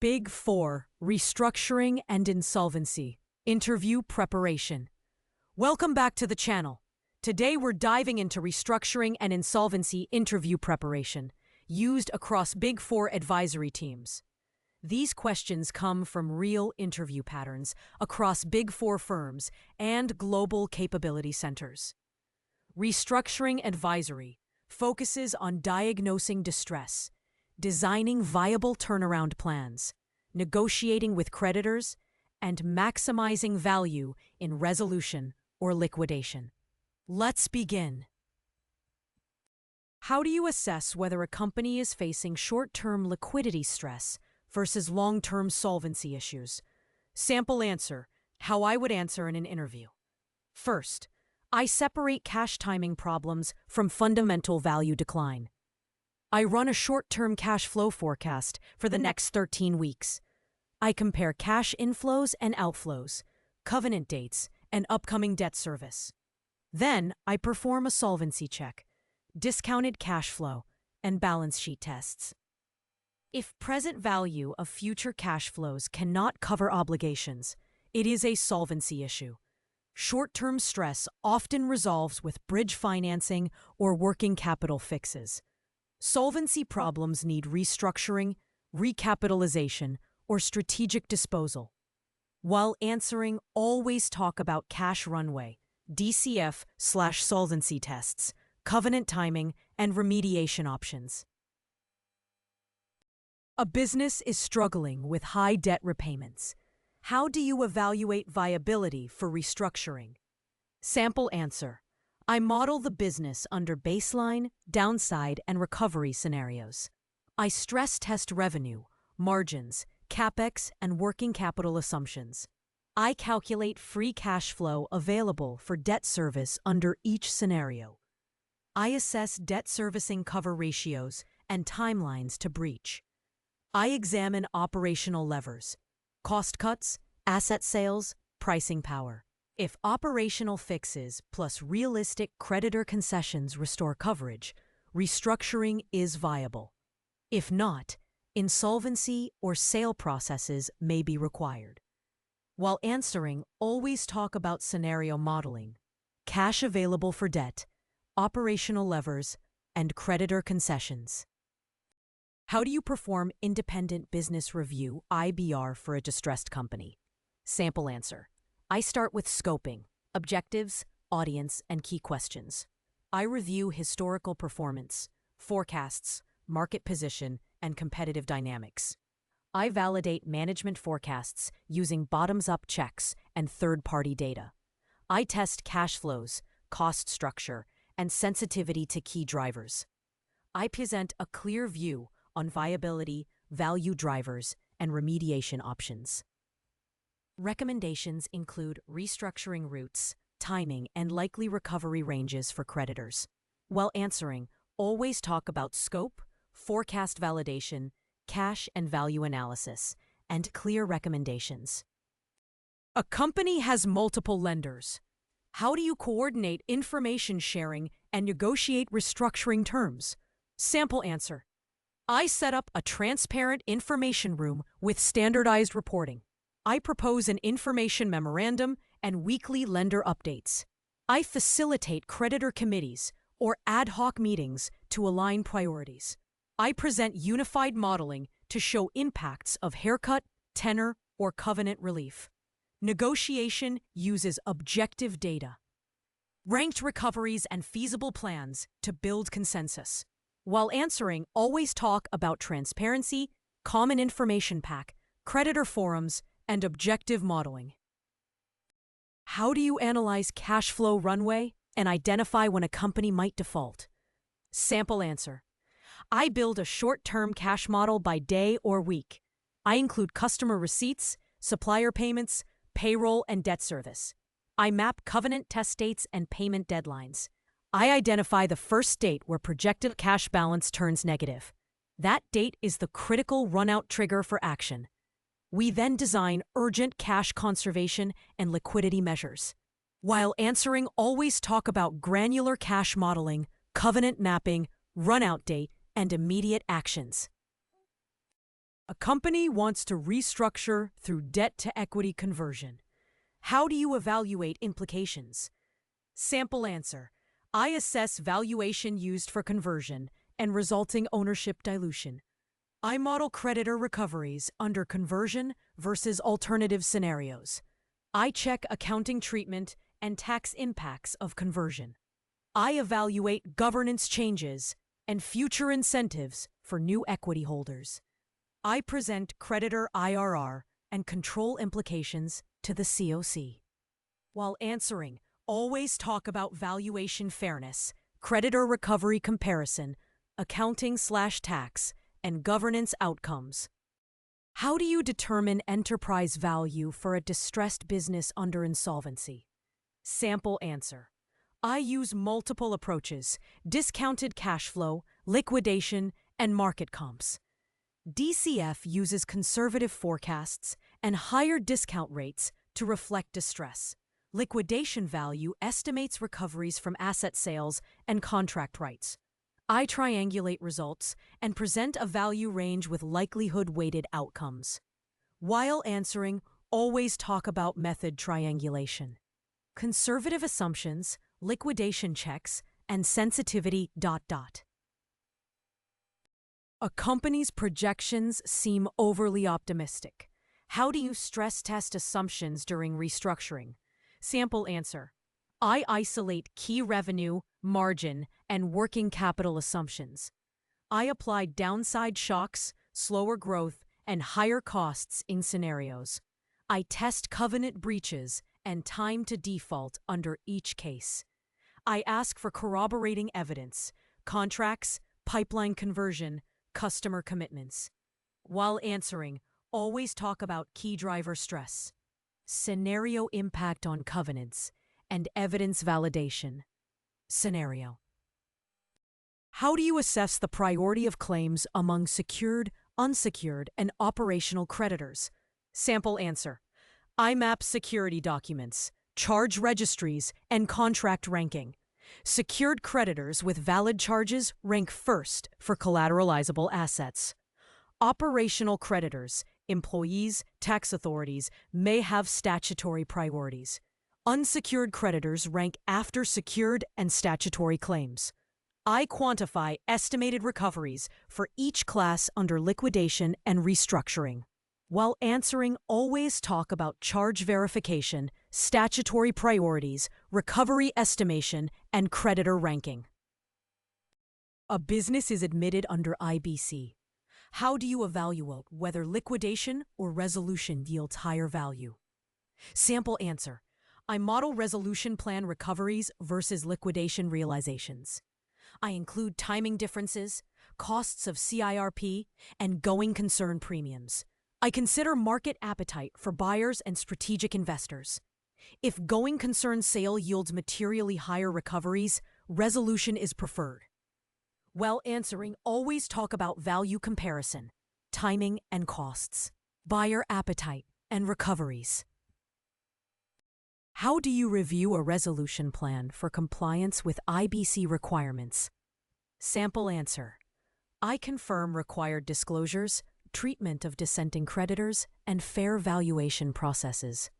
Big Four, Restructuring and Insolvency, Interview Preparation. Welcome back to the channel. Today we're diving into restructuring and insolvency interview preparation, used across Big Four advisory teams. These questions come from real interview patterns across Big Four firms and global capability centers. Restructuring advisory focuses on diagnosing distress, designing viable turnaround plans, negotiating with creditors, and maximizing value in resolution or liquidation. Let's begin. How do you assess whether a company is facing short-term liquidity stress versus long-term solvency issues? Sample answer: how I would answer in an interview. First, I separate cash timing problems from fundamental value decline. I run a short-term cash flow forecast for the next 13 weeks. I compare cash inflows and outflows, covenant dates, and upcoming debt service. Then I perform a solvency check, discounted cash flow, and balance sheet tests. If present value of future cash flows cannot cover obligations, it is a solvency issue. Short-term stress often resolves with bridge financing or working capital fixes. Solvency problems need restructuring, recapitalization, or strategic disposal. While answering, always talk about cash runway, DCF/solvency tests, covenant timing, and remediation options. A business is struggling with high debt repayments. How do you evaluate viability for restructuring? Sample answer: I model the business under baseline, downside, and recovery scenarios. I stress test revenue, margins, CapEx, and working capital assumptions. I calculate free cash flow available for debt service under each scenario. I assess debt servicing cover ratios and timelines to breach. I examine operational levers, cost cuts, asset sales, pricing power. If operational fixes plus realistic creditor concessions restore coverage, restructuring is viable. If not, insolvency or sale processes may be required. While answering, always talk about scenario modeling, cash available for debt, operational levers, and creditor concessions. How do you perform independent business review (IBR) for a distressed company? Sample answer: I start with scoping, objectives, audience, and key questions. I review historical performance, forecasts, market position, and competitive dynamics. I validate management forecasts using bottoms-up checks and third-party data. I test cash flows, cost structure, and sensitivity to key drivers. I present a clear view on viability, value drivers, and remediation options. Recommendations include restructuring routes, timing, and likely recovery ranges for creditors. While answering, always talk about scope, forecast validation, cash and value analysis, and clear recommendations. A company has multiple lenders. How do you coordinate information sharing and negotiate restructuring terms? Sample answer: I set up a transparent information room with standardized reporting. I propose an information memorandum and weekly lender updates. I facilitate creditor committees or ad hoc meetings to align priorities. I present unified modeling to show impacts of haircut, tenor, or covenant relief. Negotiation uses objective data. Ranked recoveries and feasible plans to build consensus. While answering, always talk about transparency, common information pack, creditor forums, and objective modeling. How do you analyze cash flow runway and identify when a company might default? Sample answer: I build a short-term cash model by day or week. I include customer receipts, supplier payments, payroll, and debt service. I map covenant test dates and payment deadlines. I identify the first date where projected cash balance turns negative. That date is the critical run-out trigger for action. We then design urgent cash conservation and liquidity measures. While answering, always talk about granular cash modeling, covenant mapping, run-out date, and immediate actions. A company wants to restructure through debt-to-equity conversion. How do you evaluate implications? Sample answer. I assess valuation used for conversion and resulting ownership dilution. I model creditor recoveries under conversion versus alternative scenarios. I check accounting treatment and tax impacts of conversion. I evaluate governance changes and future incentives for new equity holders. I present creditor IRR and control implications to the COC. While answering, always talk about valuation fairness, creditor recovery comparison, accounting/tax, and governance outcomes. How do you determine enterprise value for a distressed business under insolvency? Sample answer. I use multiple approaches: discounted cash flow, liquidation, and market comps. DCF uses conservative forecasts and higher discount rates to reflect distress. Liquidation value estimates recoveries from asset sales and contract rights. I triangulate results and present a value range with likelihood-weighted outcomes. While answering, always talk about method triangulation. Conservative assumptions, liquidation checks, and sensitivity ... A company's projections seem overly optimistic. How do you stress test assumptions during restructuring? Sample answer. I isolate key revenue, margin, and working capital assumptions. I apply downside shocks, slower growth, and higher costs in scenarios. I test covenant breaches and time to default under each case. I ask for corroborating evidence, contracts, pipeline conversion, customer commitments. While answering, always talk about key driver stress, scenario impact on covenants, and evidence validation. Scenario. How do you assess the priority of claims among secured, unsecured, and operational creditors? Sample answer. I map security documents, charge registries, and contract ranking. Secured creditors with valid charges rank first for collateralizable assets. Operational creditors, employees, tax authorities, may have statutory priorities. Unsecured creditors rank after secured and statutory claims. I quantify estimated recoveries for each class under liquidation and restructuring. While answering, always talk about charge verification, statutory priorities, recovery estimation, and creditor ranking. A business is admitted under IBC. How do you evaluate whether liquidation or resolution yields higher value? Sample answer. I model resolution plan recoveries versus liquidation realizations. I include timing differences, costs of CIRP, and going concern premiums. I consider market appetite for buyers and strategic investors. If going concern sale yields materially higher recoveries, resolution is preferred. While answering, always talk about value comparison, timing and costs, buyer appetite, and recoveries. How do you review a resolution plan for compliance with IBC requirements? Sample answer. I confirm required disclosures, treatment of dissenting creditors, and fair valuation processes.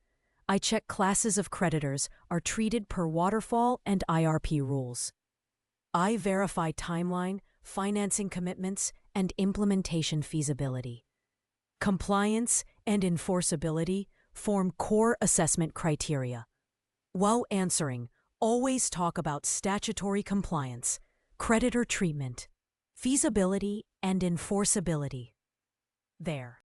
I check classes of creditors are treated per waterfall and IRP rules. I verify timeline, financing commitments, and implementation feasibility. Compliance and enforceability form core assessment criteria. While answering, always talk about statutory compliance, creditor treatment, feasibility, and enforceability. There.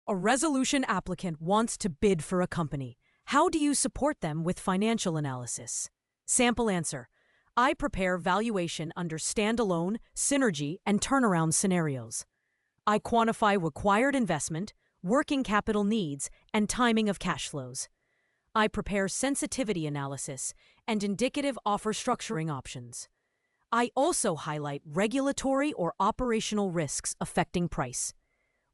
A resolution applicant wants to bid for a company. How do you support them with financial analysis? Sample answer. I prepare valuation under standalone, synergy, and turnaround scenarios. I quantify required investment, working capital needs, and timing of cash flows. I prepare sensitivity analysis and indicative offer structuring options. I also highlight regulatory or operational risks affecting price.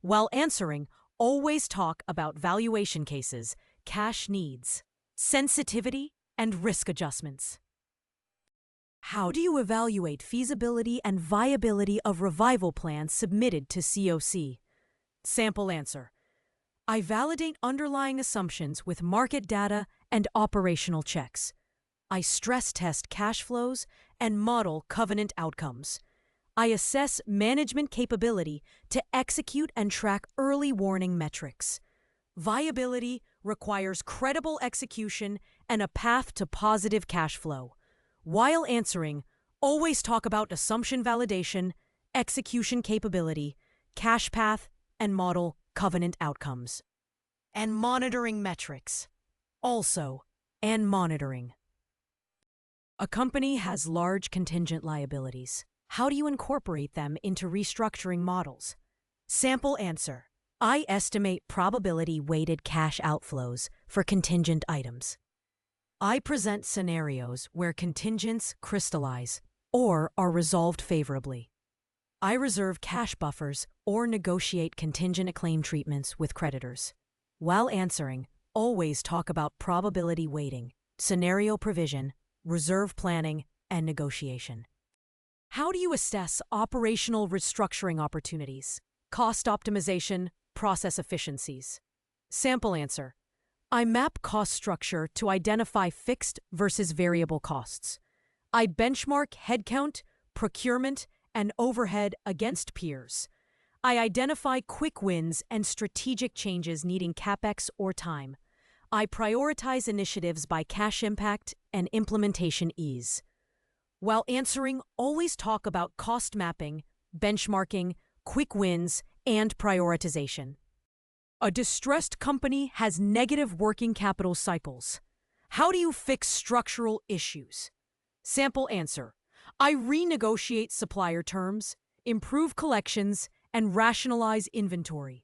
While answering, always talk about valuation cases, cash needs, sensitivity, and risk adjustments. How do you evaluate feasibility and viability of revival plans submitted to COC? Sample answer. I validate underlying assumptions with market data and operational checks. I stress test cash flows and model covenant outcomes. I assess management capability to execute and track early warning metrics. Viability requires credible execution and a path to positive cash flow. While answering, always talk about assumption validation, execution capability, cash path, and model covenant outcomes. And monitoring metrics. Also, and monitoring. A company has large contingent liabilities. How do you incorporate them into restructuring models? Sample answer. I estimate probability-weighted cash outflows for contingent items. I present scenarios where contingents crystallize or are resolved favorably. I reserve cash buffers or negotiate contingent claim treatments with creditors. While answering, always talk about probability weighting, scenario provision, reserve planning, and negotiation. How do you assess operational restructuring opportunities, cost optimization, process efficiencies? Sample answer. I map cost structure to identify fixed versus variable costs. I benchmark headcount, procurement, and overhead against peers. I identify quick wins and strategic changes needing CapEx or time. I prioritize initiatives by cash impact and implementation ease. While answering, always talk about cost mapping, benchmarking, quick wins, and prioritization. A distressed company has negative working capital cycles. How do you fix structural issues? Sample answer. I renegotiate supplier terms, improve collections, and rationalize inventory.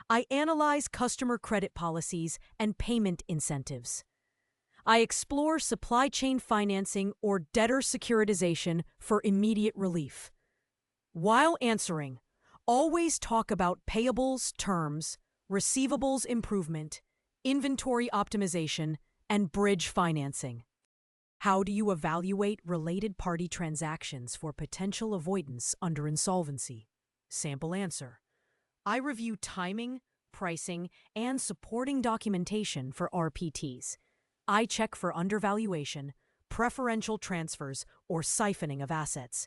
I analyze customer credit policies and payment incentives. I explore supply chain financing or debtor securitization for immediate relief. While answering, always talk about payables terms, receivables improvement, inventory optimization, and bridge financing. How do you evaluate related party transactions for potential avoidance under insolvency? Sample answer. I review timing, pricing, and supporting documentation for RPTs. I check for undervaluation, preferential transfers, or siphoning of assets.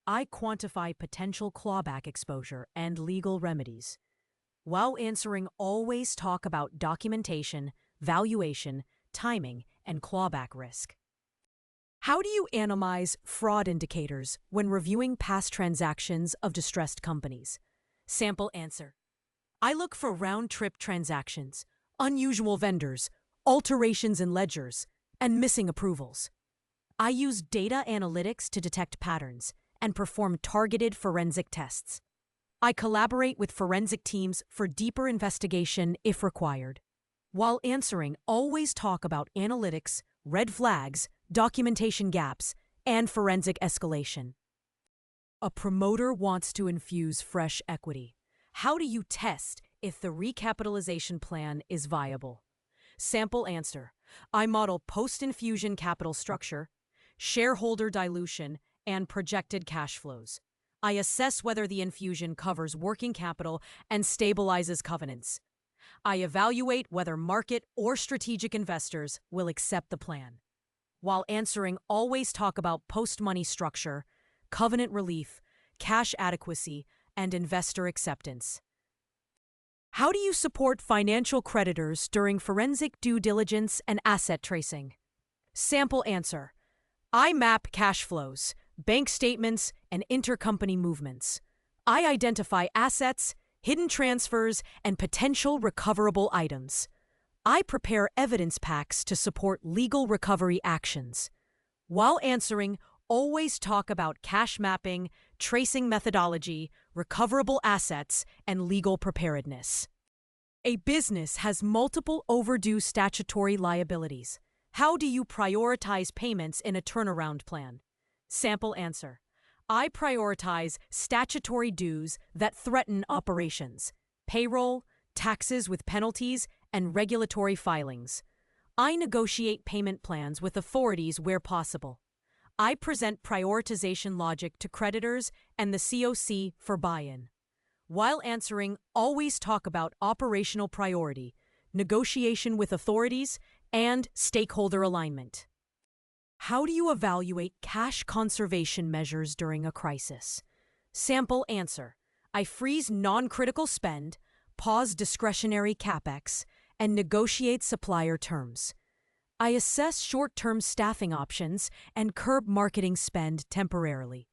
I quantify potential clawback exposure and legal remedies. While answering, always talk about documentation, valuation, timing, and clawback risk. How do you analyze fraud indicators when reviewing past transactions of distressed companies? Sample answer. I look for round-trip transactions, unusual vendors, alterations in ledgers, and missing approvals. I use data analytics to detect patterns and perform targeted forensic tests. I collaborate with forensic teams for deeper investigation if required. While answering, always talk about analytics, red flags, documentation gaps, and forensic escalation. A promoter wants to infuse fresh equity. How do you test if the recapitalization plan is viable? Sample answer. I model post-infusion capital structure, shareholder dilution, and projected cash flows. I assess whether the infusion covers working capital and stabilizes covenants. I evaluate whether market or strategic investors will accept the plan. While answering, always talk about post-money structure, covenant relief, cash adequacy, and investor acceptance. How do you support financial creditors during forensic due diligence and asset tracing? Sample answer. I map cash flows, bank statements, and intercompany movements. I identify assets, hidden transfers, and potential recoverable items. I prepare evidence packs to support legal recovery actions. While answering, always talk about cash mapping, tracing methodology, recoverable assets, and legal preparedness. A business has multiple overdue statutory liabilities. How do you prioritize payments in a turnaround plan? Sample answer. I prioritize statutory dues that threaten operations, payroll, taxes with penalties, and regulatory filings. I negotiate payment plans with authorities where possible. I present prioritization logic to creditors and the COC for buy-in. While answering, always talk about operational priority, negotiation with authorities, and stakeholder alignment. How do you evaluate cash conservation measures during a crisis? Sample answer: I freeze non-critical spend, pause discretionary capex, and negotiate supplier terms. I assess short-term staffing options and curb marketing spend temporarily.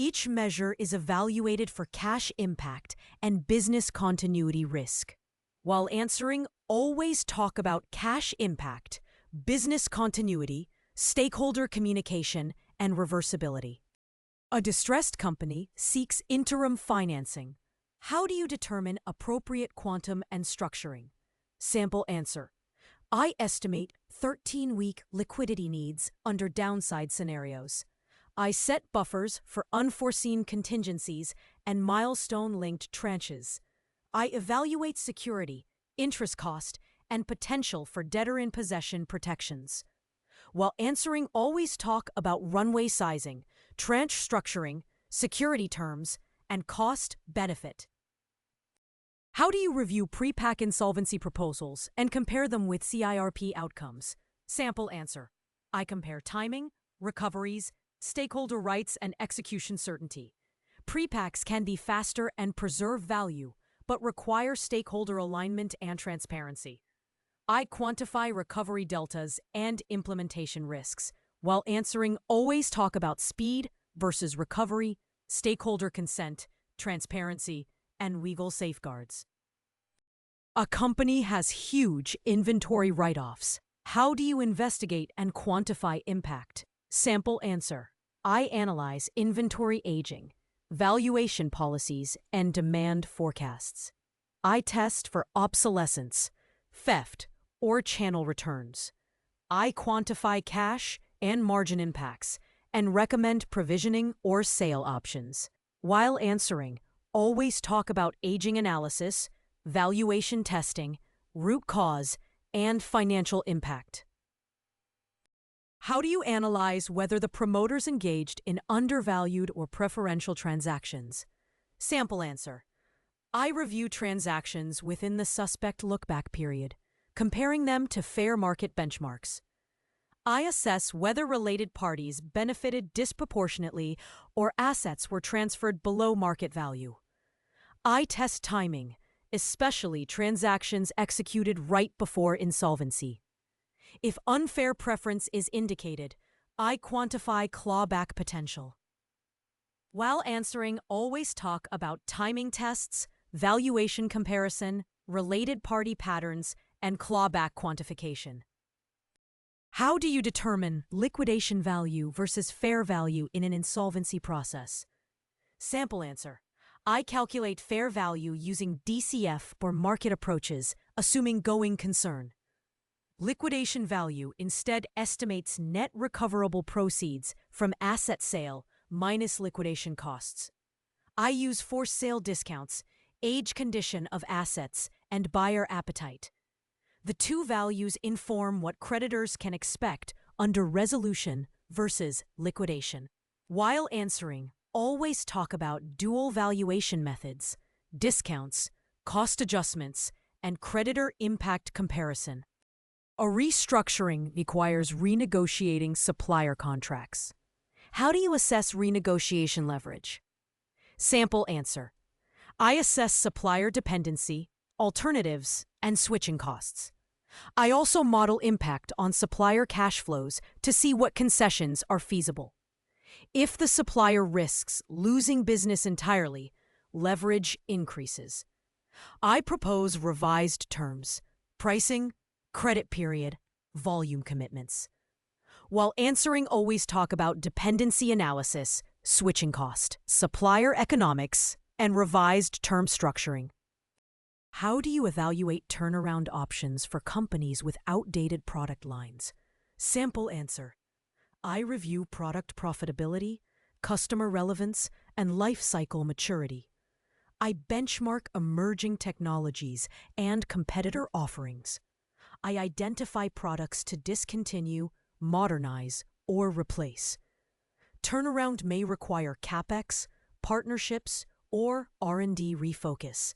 Each measure is evaluated for cash impact and business continuity risk. While answering, always talk about cash impact, business continuity, stakeholder communication, and reversibility. A distressed company seeks interim financing. How do you determine appropriate quantum and structuring? Sample answer: I estimate 13-week liquidity needs under downside scenarios. I set buffers for unforeseen contingencies and milestone-linked tranches. I evaluate security, interest cost, and potential for debtor-in-possession protections. While answering, always talk about runway sizing, tranche structuring, security terms, and cost-benefit. How do you review pre-pack insolvency proposals and compare them with CIRP outcomes? Sample answer: I compare timing, recoveries, stakeholder rights, and execution certainty. Pre-packs can be faster and preserve value, but require stakeholder alignment and transparency. I quantify recovery deltas and implementation risks. While answering, always talk about speed versus recovery, stakeholder consent, transparency, and legal safeguards. A company has huge inventory write-offs. How do you investigate and quantify impact? Sample answer: I analyze inventory aging, valuation policies, and demand forecasts. I test for obsolescence, theft, or channel returns. I quantify cash and margin impacts and recommend provisioning or sale options. While answering, always talk about aging analysis, valuation testing, root cause, and financial impact. How do you analyze whether the promoters engaged in undervalued or preferential transactions? Sample answer: I review transactions within the suspect look-back period, comparing them to fair market benchmarks. I assess whether related parties benefited disproportionately or assets were transferred below market value. I test timing, especially transactions executed right before insolvency. If unfair preference is indicated, I quantify clawback potential. While answering, always talk about timing tests, valuation comparison, related party patterns, and clawback quantification. How do you determine liquidation value versus fair value in an insolvency process? Sample answer: I calculate fair value using DCF or market approaches, assuming going concern. Liquidation value instead estimates net recoverable proceeds from asset sale minus liquidation costs. I use forced sale discounts, age condition of assets, and buyer appetite. The two values inform what creditors can expect under resolution versus liquidation. While answering, always talk about dual valuation methods, discounts, cost adjustments, and creditor impact comparison. A restructuring requires renegotiating supplier contracts. How do you assess renegotiation leverage? Sample answer: I assess supplier dependency, alternatives, and switching costs. I also model impact on supplier cash flows to see what concessions are feasible. If the supplier risks losing business entirely, leverage increases. I propose revised terms, pricing, credit period, volume commitments. While answering, always talk about dependency analysis, switching cost, supplier economics, and revised term structuring. How do you evaluate turnaround options for companies with outdated product lines? Sample answer: I review product profitability, customer relevance, and life cycle maturity. I benchmark emerging technologies and competitor offerings. I identify products to discontinue, modernize, or replace. Turnaround may require capex, partnerships, or R&D refocus.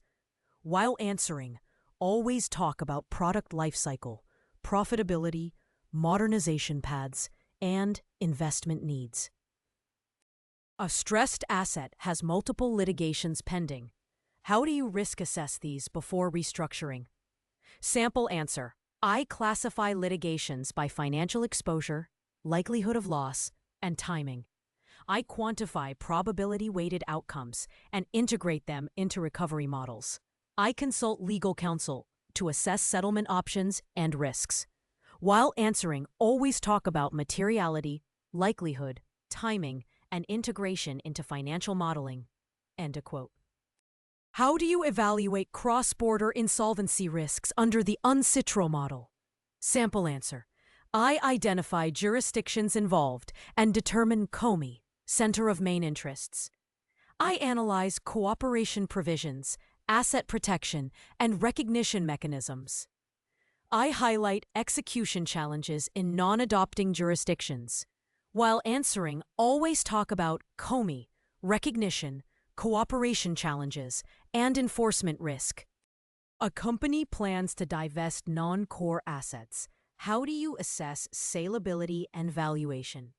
While answering, always talk about product lifecycle, profitability, modernization paths, and investment needs. A stressed asset has multiple litigations pending. How do you risk assess these before restructuring? Sample answer. I classify litigations by financial exposure, likelihood of loss, and timing. I quantify probability-weighted outcomes and integrate them into recovery models. I consult legal counsel to assess settlement options and risks. While answering, always talk about materiality, likelihood, timing, and integration into financial modeling. End of quote. How do you evaluate cross-border insolvency risks under the UNCITRAL model? Sample answer. I identify jurisdictions involved and determine COMI, center of main interests. I analyze cooperation provisions, asset protection, and recognition mechanisms. I highlight execution challenges in non-adopting jurisdictions. While answering, always talk about COMI, recognition, cooperation challenges, and enforcement risk. A company plans to divest non-core assets. How do you assess salability and valuation?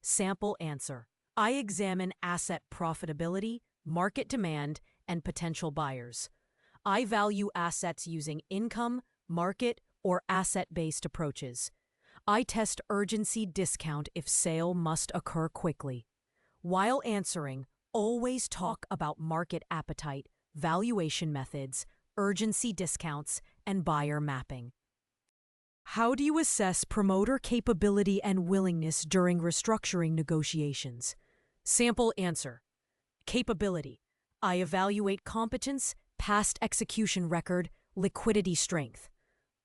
Sample answer. I examine asset profitability, market demand, and potential buyers. I value assets using income, market, or asset-based approaches. I test urgency discount if sale must occur quickly. While answering, always talk about market appetite, valuation methods, urgency discounts, and buyer mapping. How do you assess promoter capability and willingness during restructuring negotiations? Sample answer. Capability. I evaluate competence, past execution record, liquidity strength.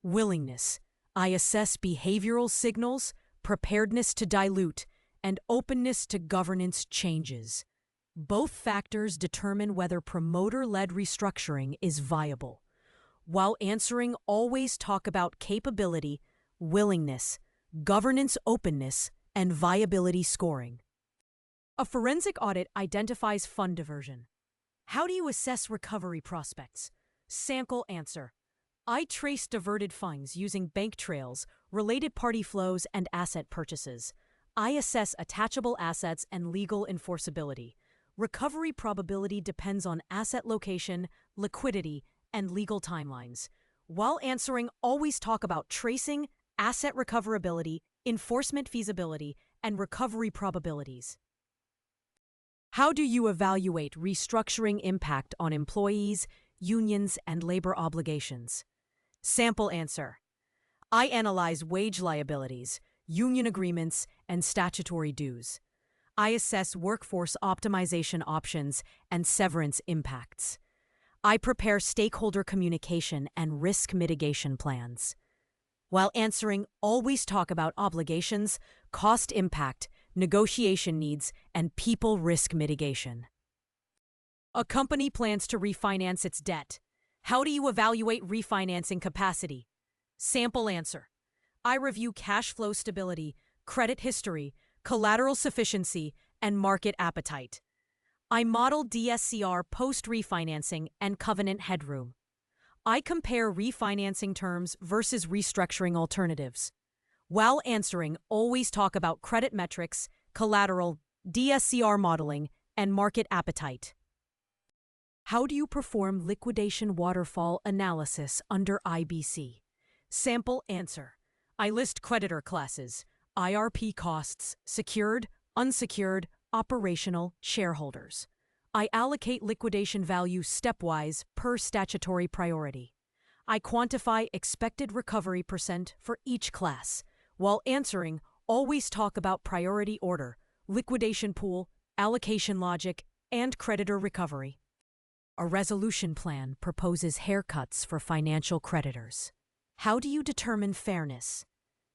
Willingness. I assess behavioral signals, preparedness to dilute, and openness to governance changes. Both factors determine whether promoter-led restructuring is viable. While answering, always talk about capability, willingness, governance openness, and viability scoring. A forensic audit identifies fund diversion. How do you assess recovery prospects? Sample answer. I trace diverted funds using bank trails, related party flows, and asset purchases. I assess attachable assets and legal enforceability. Recovery probability depends on asset location, liquidity, and legal timelines. While answering, always talk about tracing, asset recoverability, enforcement feasibility, and recovery probabilities. How do you evaluate restructuring impact on employees, unions, and labor obligations? Sample answer. I analyze wage liabilities, union agreements, and statutory dues. I assess workforce optimization options and severance impacts. I prepare stakeholder communication and risk mitigation plans. While answering, always talk about obligations, cost impact, negotiation needs, and people risk mitigation. A company plans to refinance its debt. How do you evaluate refinancing capacity? Sample answer. I review cash flow stability, credit history, collateral sufficiency, and market appetite. I model DSCR post-refinancing and covenant headroom. I compare refinancing terms versus restructuring alternatives. While answering, always talk about credit metrics, collateral, DSCR modeling, and market appetite. How do you perform liquidation waterfall analysis under IBC? Sample answer. I list creditor classes, IRP costs, secured, unsecured, operational, shareholders. I allocate liquidation value stepwise per statutory priority. I quantify expected recovery % for each class. While answering, always talk about priority order, liquidation pool, allocation logic, and creditor recovery. A resolution plan proposes haircuts for financial creditors. How do you determine fairness?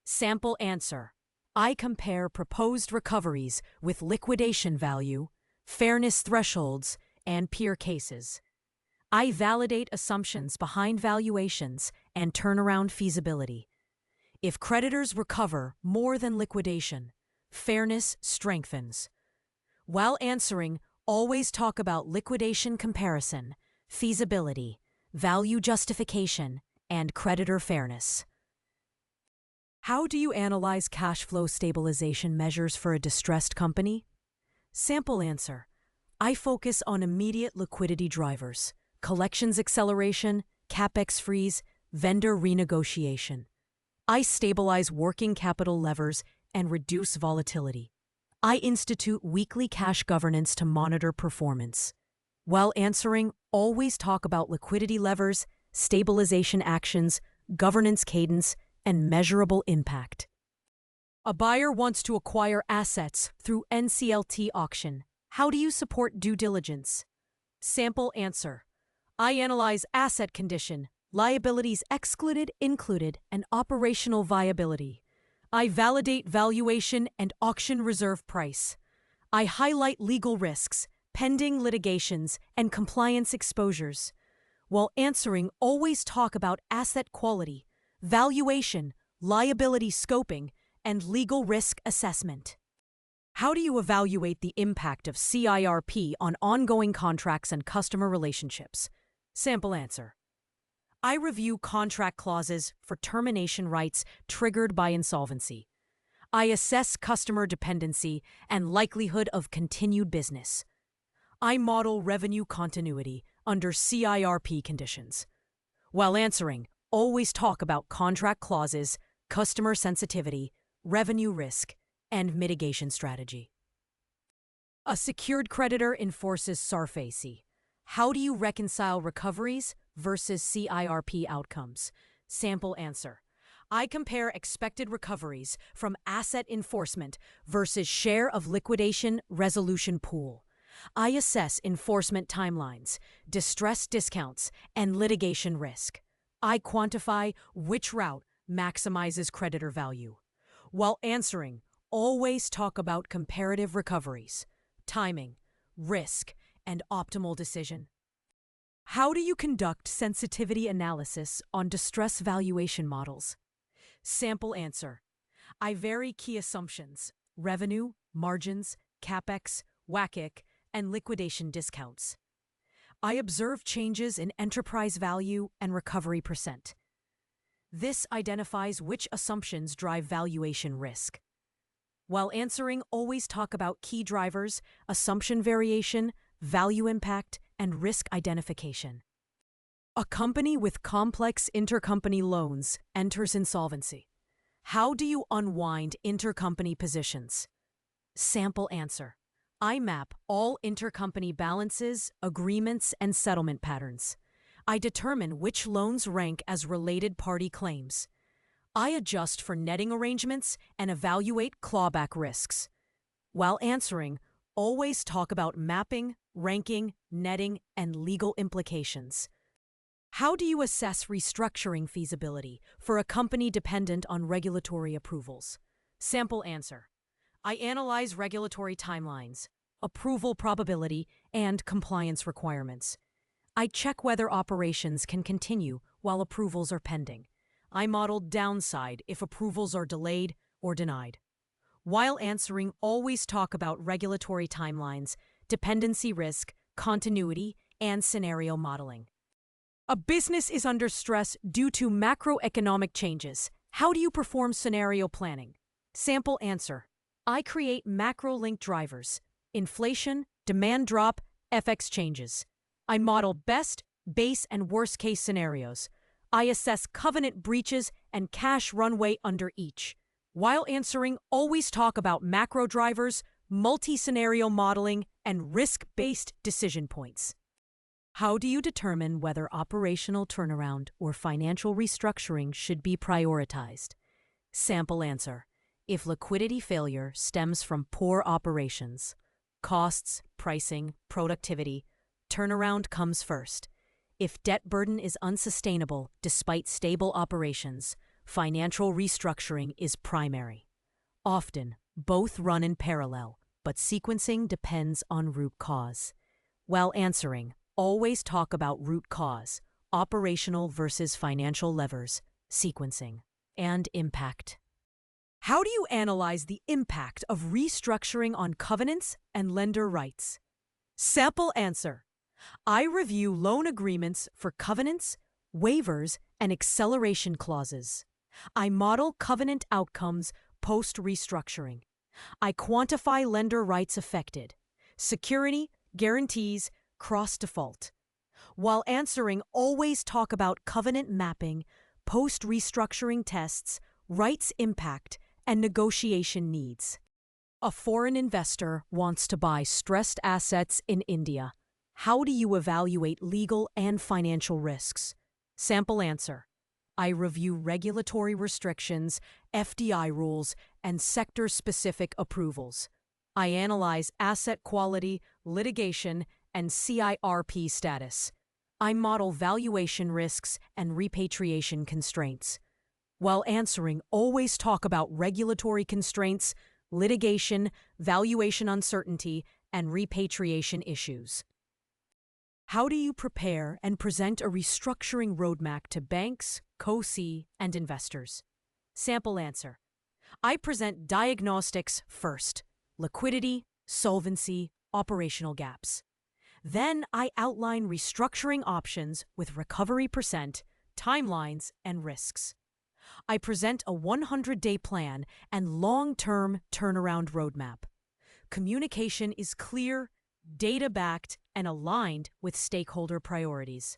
Sample answer. I compare proposed recoveries with liquidation value, fairness thresholds, and peer cases. I validate assumptions behind valuations and turnaround feasibility. If creditors recover more than liquidation, fairness strengthens. While answering, always talk about liquidation comparison, feasibility, value justification, and creditor fairness. How do you analyze cash flow stabilization measures for a distressed company? Sample answer. I focus on immediate liquidity drivers, collections acceleration, capex freeze, vendor renegotiation. I stabilize working capital levers and reduce volatility. I institute weekly cash governance to monitor performance. While answering, always talk about liquidity levers, stabilization actions, governance cadence, and measurable impact. A buyer wants to acquire assets through NCLT auction. How do you support due diligence? Sample answer. I analyze asset condition, liabilities excluded, included, and operational viability. I validate valuation and auction reserve price. I highlight legal risks, pending litigations, and compliance exposures. While answering, always talk about asset quality, valuation, liability scoping, and legal risk assessment. How do you evaluate the impact of CIRP on ongoing contracts and customer relationships? Sample answer. I review contract clauses for termination rights triggered by insolvency. I assess customer dependency and likelihood of continued business. I model revenue continuity under CIRP conditions. While answering, always talk about contract clauses, customer sensitivity, revenue risk, and mitigation strategy. A secured creditor enforces SARFAC. How do you reconcile recoveries versus CIRP outcomes? Sample answer. I compare expected recoveries from asset enforcement versus share of liquidation resolution pool. I assess enforcement timelines, distress discounts, and litigation risk. I quantify which route maximizes creditor value. While answering, always talk about comparative recoveries, timing, risk, and optimal decision. How do you conduct sensitivity analysis on distress valuation models? Sample answer. I vary key assumptions, revenue, margins, capex, WACC, and liquidation discounts. I observe changes in enterprise value and recovery percent. This identifies which assumptions drive valuation risk. While answering, always talk about key drivers, assumption variation, value impact, and risk identification. A company with complex intercompany loans enters insolvency. How do you unwind intercompany positions? Sample answer. I map all intercompany balances, agreements, and settlement patterns. I determine which loans rank as related party claims. I adjust for netting arrangements and evaluate clawback risks. While answering, always talk about mapping, ranking, netting, and legal implications. How do you assess restructuring feasibility for a company dependent on regulatory approvals? Sample answer. I analyze regulatory timelines, approval probability, and compliance requirements. I check whether operations can continue while approvals are pending. I model downside if approvals are delayed or denied. While answering, always talk about regulatory timelines, dependency risk, continuity, and scenario modeling. A business is under stress due to macroeconomic changes. How do you perform scenario planning? Sample answer. I create macro-linked drivers, inflation, demand drop, FX changes. I model best, base, and worst-case scenarios. I assess covenant breaches and cash runway under each. While answering, always talk about macro drivers, multi-scenario modeling, and risk-based decision points. How do you determine whether operational turnaround or financial restructuring should be prioritized? Sample answer. If liquidity failure stems from poor operations, costs, pricing, productivity, turnaround comes first. If debt burden is unsustainable despite stable operations, financial restructuring is primary. Often, both run in parallel, but sequencing depends on root cause. While answering, always talk about root cause, operational versus financial levers, sequencing, and impact. How do you analyze the impact of restructuring on covenants and lender rights? Sample answer. I review loan agreements for covenants, waivers, and acceleration clauses. I model covenant outcomes post-restructuring. I quantify lender rights affected, security, guarantees, cross-default. While answering, always talk about covenant mapping, post-restructuring tests, rights impact, and negotiation needs. A foreign investor wants to buy stressed assets in India. How do you evaluate legal and financial risks? Sample answer. I review regulatory restrictions, FDI rules, and sector-specific approvals. I analyze asset quality, litigation, and CIRP status. I model valuation risks and repatriation constraints. While answering, always talk about regulatory constraints, litigation, valuation uncertainty, and repatriation issues. How do you prepare and present a restructuring roadmap to banks, KPMG, and investors? Sample answer. I present diagnostics first: liquidity, solvency, operational gaps. Then I outline restructuring options with recovery percent, timelines, and risks. I present a 100-day plan and long-term turnaround roadmap. Communication is clear, data-backed, and aligned with stakeholder priorities.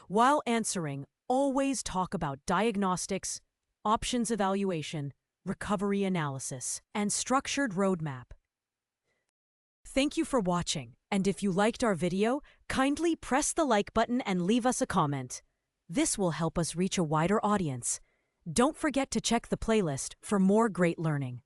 While answering, always talk about diagnostics, options evaluation, recovery analysis, and structured roadmap. Thank you for watching, and if you liked our video, kindly press the like button and leave us a comment. This will help us reach a wider audience. Don't forget to check the playlist for more great learning.